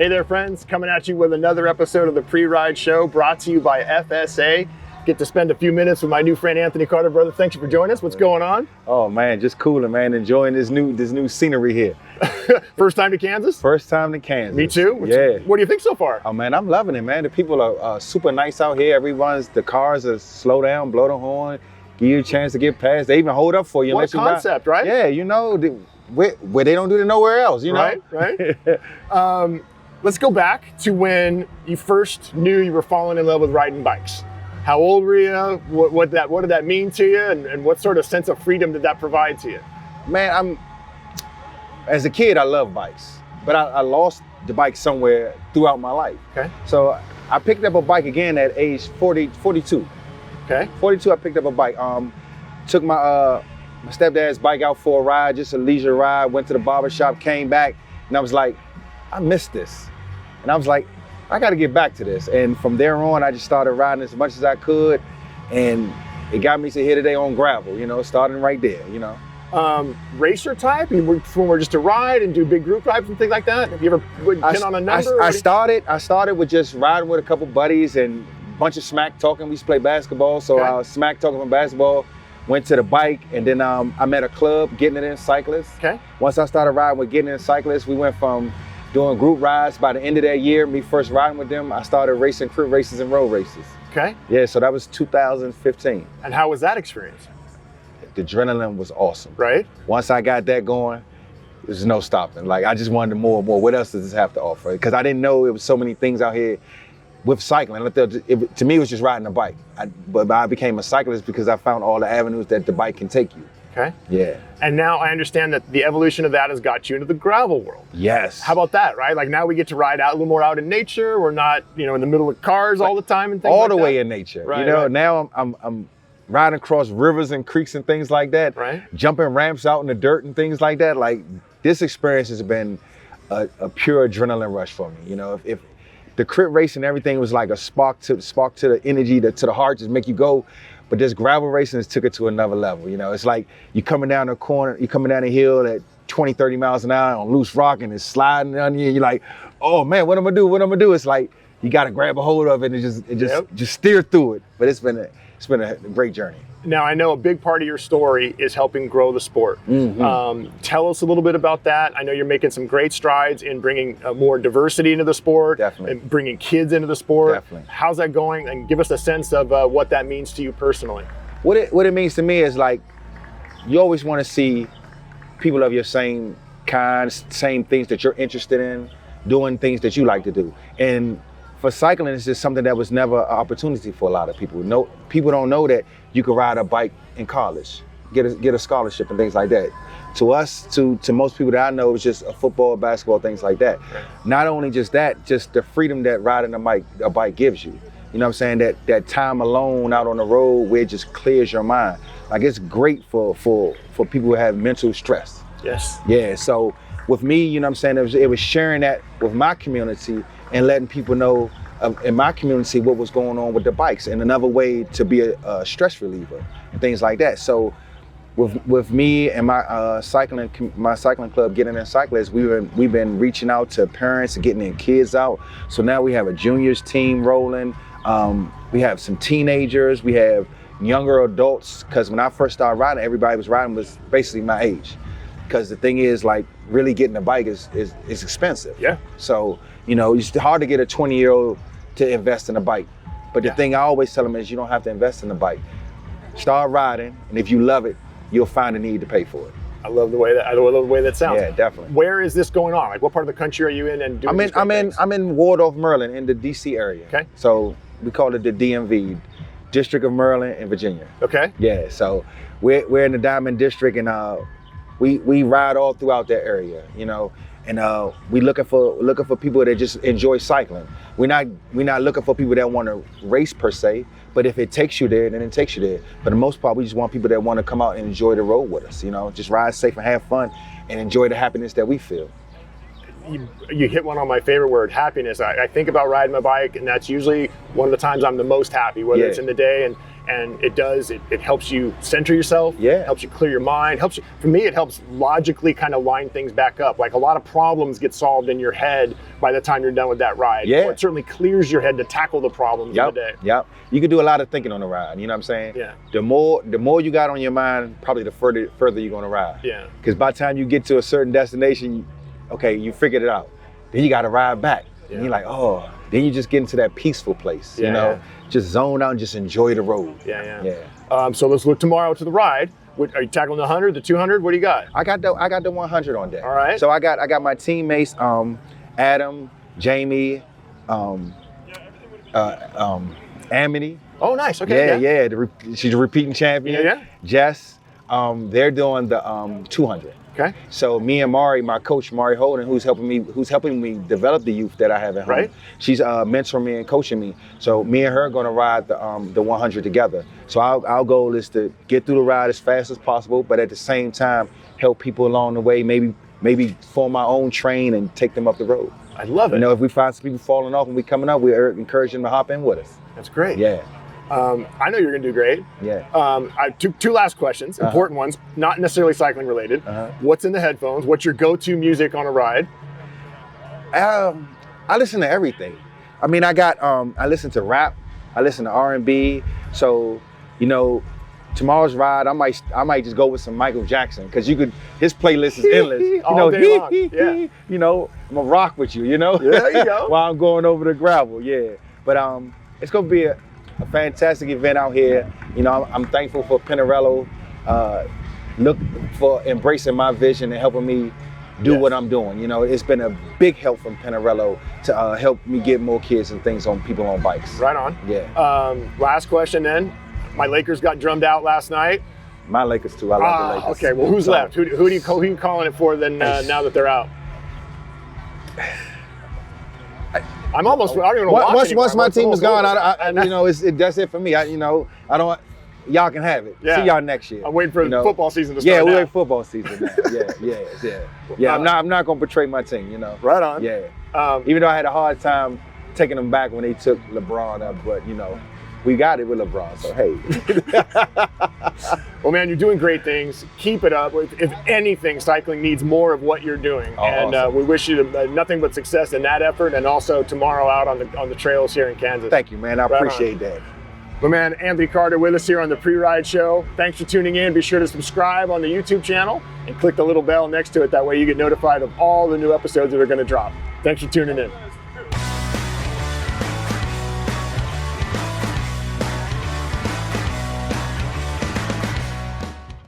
Hey there, friends. Coming at you with another episode of the Pre-Ride Show brought to you by FSA. Get to spend a few minutes with my new friend, Anthony Carter. Brother, thanks for joining us. What's going on? Oh, man, just cooling, man. Enjoying this new scenery here. First time to Kansas? First time to Kansas. Me too. What do you think so far? Oh, man, I'm loving it, man. The people are super nice out here. The cars are slow down, blow the horn, give you a chance to get past. They even hold up for you. What a concept, right? Yeah, you know, where they don't do it nowhere else, you know? Right. Let's go back to when you first knew you were falling in love with riding bikes. How old were you? What did that mean to you? And what sort of sense of freedom did that provide to you? Man, as a kid, I loved bikes, but I lost the bike somewhere throughout my life. Okay. So I picked up a bike again at age 42. Okay. 42, I picked up a bike. Took my stepdad's bike out for a ride, just a leisure ride, went to the barber shop, came back, and I was like, I missed this. And I was like, I got to get back to this. And from there on, I just started riding as much as I could. And it got me to here today on gravel, you know, starting right there, you know. Racer type? You were just to ride and do big group rides and things like that? Have you ever pin on a number? I started with just riding with a couple buddies and a bunch of smack talking. We used to play basketball. So okay. I was smack talking from basketball, went to the bike, and then I met a club, Getting It In Cyclists. Okay. Once I started riding with Getting It In Cyclists, we went from doing group rides. By the end of that year, me first riding with them, I started racing crit races and road races. Okay. Yeah, so that was 2015. And how was that experience? The adrenaline was awesome. Right. Once I got that going, there's no stopping. Like, I just wanted more and more. What else does this have to offer? Because I didn't know it was so many things out here with cycling. To me, it was just riding a bike. But I became a cyclist because I found all the avenues that the bike can take you. Okay. Yeah. And now I understand that the evolution of that has got you into the gravel world. Yes. How about that, right? Like now we get to ride out a little more out in nature. We're not, in the middle of cars all the time and things like that. All the way in nature. Right, right. Now I'm riding across rivers and creeks and things like that. Right. Jumping ramps out in the dirt and things like that. Like, this experience has been a pure adrenaline rush for me. You know, if the crit race and everything was like a spark to the energy, to the heart, just make you go. But this gravel racing has took it to another level. You know, it's like you're coming down the corner, you're coming down the hill at 20, 30 miles an hour on loose rock and it's sliding on you. And you're like, oh man, what am I gonna do? What am I gonna do? It's like you gotta grab a hold of it and just steer through it. But it's been a great journey. Now I know a big part of your story is helping grow the sport. Mm-hmm. Tell us a little bit about that. I know you're making some great strides in bringing more diversity into the sport. Definitely. And bringing kids into the sport. Definitely. How's that going? And give us a sense of what that means to you personally. What it means to me is, like, you always want to see people of your same kind, same things that you're interested in, doing things that you like to do. And for cycling, it's just something that was never an opportunity for a lot of people. No, people don't know that you can ride a bike in college, get a scholarship and things like that. To us, to most people that I know, it's just a football, basketball, things like that. Right. Not only just that, just the freedom that riding a bike gives you. You know what I'm saying? That time alone out on the road where it just clears your mind. Like, it's great for people who have mental stress. Yes. Yeah, so with me, you know what I'm saying, it was sharing that with my community and letting people know in my community what was going on with the bikes and another way to be a stress reliever and things like that. So with me and my cycling club, Getting In Cyclists, we've been reaching out to parents and getting their kids out. So now we have a juniors team rolling. We have some teenagers, we have younger adults, because when I first started riding, everybody was basically my age. Because the thing is, like, really getting a bike is expensive. Yeah. So, it's hard to get a 20-year-old to invest in a bike. But the thing I always tell them is you don't have to invest in a bike. Start riding, and if you love it, you'll find a need to pay for it. I love the way that sounds. Yeah, definitely. Where is this going on? Like, what part of the country are you in and doing I'm in Waldorf, Maryland, in the DC area. Okay. So we call it the DMV, District of Maryland in Virginia. Okay. Yeah. So we're in the Diamond District, and we ride all throughout that area, and we looking for people that just enjoy cycling. We're not looking for people that want to race per se, but if it takes you there, then it takes you there. For the most part, we just want people that want to come out and enjoy the road with us, just ride safe and have fun and enjoy the happiness that we feel. You hit one on my favorite word, happiness. I think about riding my bike, and that's usually one of the times I'm the most happy, whether it's in the day. and it helps you center yourself, Yeah. helps you clear your mind, for me, it helps logically kind of line things back up. Like a lot of problems get solved in your head by the time you're done with that ride. Yeah. Or it certainly clears your head to tackle the problems of the day. Yep. You can do a lot of thinking on the ride, you know what I'm saying? Yeah. The more you got on your mind, probably the further you're gonna ride. Yeah. Because by the time you get to a certain destination, okay, you figured it out. Then you gotta ride back. Yeah. And you're like, oh, then you just get into that peaceful place, Yeah, you know? yeah. Just zone out and just enjoy the road. Yeah. So let's look tomorrow to the ride. Are you tackling the 100, the 200? What do you got? I got the 100 on deck. All right. So I got my teammates, Adam, Jamie, Amity. Oh, nice. Okay. Yeah. She's a repeating champion. Yeah. Jess, they're doing the 200. Okay. So me and Mari, my coach Mari Holden, who's helping me develop the youth that I have at home. Right. She's mentoring me and coaching me. So me and her are going to ride the 100 together. So our goal is to get through the ride as fast as possible, but at the same time help people along the way. Maybe form my own train and take them up the road. I love it. You know, if we find some people falling off and we coming up, we encourage them to hop in with us. That's great. Yeah. I know you're gonna do great. Yeah. I have two last questions, important ones, not necessarily cycling related. What's in the headphones? What's your go-to music on a ride? I listen to everything. I mean, I listen to rap, I listen to R&B. So, you know, tomorrow's ride, I might just go with some Michael Jackson because his playlist is endless. All day long. Yeah. You know, I'm gonna rock with you. You know. Yeah, there you go. While I'm going over the gravel. Yeah. But it's gonna be a fantastic event out here. You know, I'm thankful for Pinarello, look for embracing my vision and helping me do what I'm doing. You know, it's been a big help from Pinarello to help me get more kids and people on bikes. Right on. Yeah. Last question then. My Lakers got drummed out last night. My Lakers too. I love the Lakers. Okay, well, who's left? Who are you calling it for then now that they're out? I don't even want to watch anymore. Once my team is gone, you know, that's it for me. Y'all can have it. Yeah. See y'all next year. I'm waiting for the football season to start. Yeah, now. we're in football season now. Yeah. I'm not gonna betray my team, you know. Right on. Yeah. Even though I had a hard time taking them back when they took LeBron up, but you know, we got it with LeBron, so hey. Well, man, you're doing great things. Keep it up. If anything, cycling needs more of what you're doing. Awesome. We wish you nothing but success in that effort, and also tomorrow out on the trails here in Kansas. Thank you, man. I appreciate that. My man, Anthony Carter with us here on the Pre-Ride Show. Thanks for tuning in. Be sure to subscribe on the YouTube channel and click the little bell next to it. That way you get notified of all the new episodes that are going to drop. Thanks for tuning in.